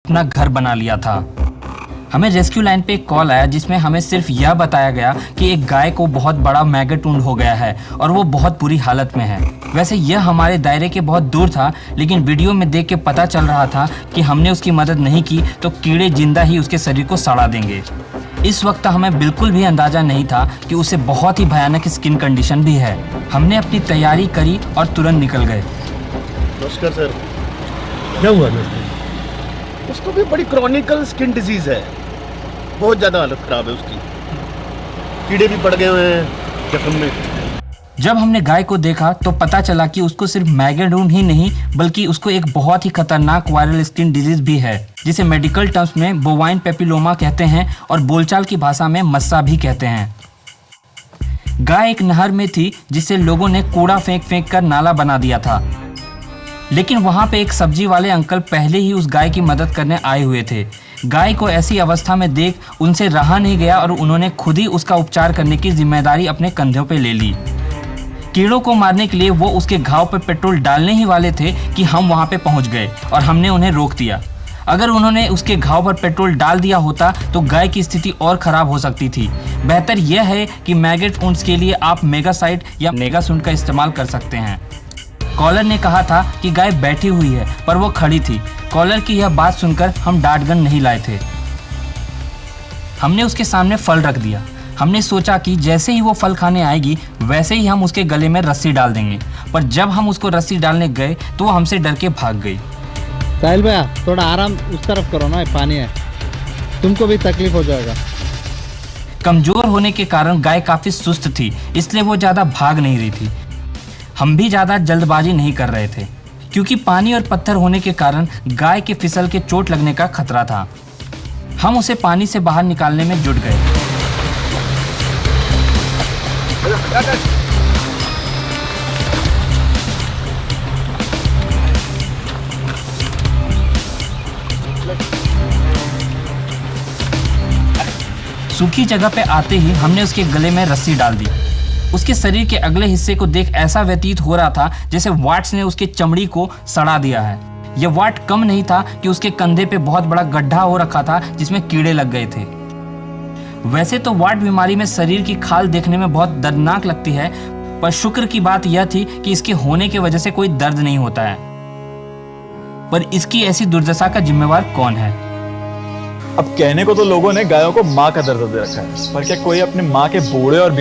अपना घर बना लिया था। हमें रेस्क्यू लाइन पे एक कॉल आया जिसमें हमें सिर्फ यह बताया गया कि एक गाय को बहुत बड़ा मैगट वुंड हो गया है और वो बहुत बुरी हालत में है। वैसे यह हमारे दायरे के बहुत दूर था, लेकिन वीडियो में देख के पता चल रहा था कि हमने उसकी मदद नहीं की तो कीड़े जिंदा ही उसके शरीर को सड़ा देंगे। इस वक्त हमें बिल्कुल भी अंदाजा नहीं था कि उसे बहुत ही भयानक स्किन कंडीशन भी है। हमने अपनी तैयारी करी और तुरंत निकल गए। नमस्कार सर। क्या हुआ दोस्तों? उसको भी बड़ी क्रॉनिकल स्किन डिजीज है, बहुत ज़्यादा हालत ख़राब है उसकी, कीड़े भी पड़ गए हुए हैं जख्म में। जब हमने गाय को देखा तो पता चला कि उसको सिर्फ मैगट वुंड ही नहीं बल्कि उसको एक बहुत ही खतरनाक वायरल स्किन डिजीज भी है, जिसे मेडिकल टर्म्स में बोवाइन पेपिलोमा कहते हैं और बोलचाल की भाषा में मस्सा भी कहते हैं। गाय एक नहर में थी जिससे लोगों ने कूड़ा फेंक फेंक कर नाला बना दिया था, लेकिन वहां पे एक सब्जी वाले अंकल पहले ही उस गाय की मदद करने आए हुए थे। गाय को ऐसी अवस्था में देख उनसे रहा नहीं गया और उन्होंने खुद ही उसका उपचार करने की जिम्मेदारी अपने कंधों पे ले ली। कीड़ों को मारने के लिए वो उसके घाव पर पेट्रोल डालने ही वाले थे कि हम वहां पे पहुंच गए और हमने उन्हें रोक दिया। अगर उन्होंने उसके घाव पर पेट्रोल डाल दिया होता तो गाय की स्थिति और खराब हो सकती थी। बेहतर यह है कि मैगट वुंड्स के लिए आप मेगासाइड या नेगासुंड का इस्तेमाल कर सकते हैं। कॉलर ने कहा था कि गाय बैठी हुई है पर वो खड़ी थी। कॉलर की यह बात सुनकर हम डार्ट गन नहीं लाए थे। हमने उसके सामने फल रख दिया। हमने सोचा कि जैसे ही वो फल खाने आएगी वैसे ही हम उसके गले में रस्सी डाल देंगे, पर जब हम उसको रस्सी डालने गए तो वो हमसे डर के भाग गई। साहिल भैया थोड़ा आराम उस तरफ करो ना, पानी है, तुमको भी तकलीफ हो जाएगा। कमजोर होने के कारण गाय काफी सुस्त थी, इसलिए वो ज्यादा भाग नहीं रही थी। हम भी ज़्यादा जल्दबाजी नहीं कर रहे थे क्योंकि पानी और पत्थर होने के कारण गाय के फिसल के चोट लगने का खतरा था। हम उसे पानी से बाहर निकालने में जुट गए। सूखी जगह पे आते ही हमने उसके गले में रस्सी डाल दी। उसके शरीर के अगले हिस्से को देख ऐसा व्यतीत हो रहा था जैसे वाट्स ने उसके चमड़ी को सड़ा दिया है। यह वाट कम नहीं था कि उसके कंधे पे बहुत बड़ा गड्ढा हो रखा था जिसमें कीड़े लग गए थे। वैसे तो वाट बीमारी में शरीर की खाल देखने में बहुत दर्दनाक लगती है, पर शुक्र की बात यह थी कि इसके होने की वजह से कोई दर्द नहीं होता है। पर इसकी ऐसी दुर्दशा का जिम्मेवार कौन है? अब कहने को तो लोगों ने गायों को माँ का दर्जा दे रखा है, पर क्या कोई अपने माँ के बूढ़े और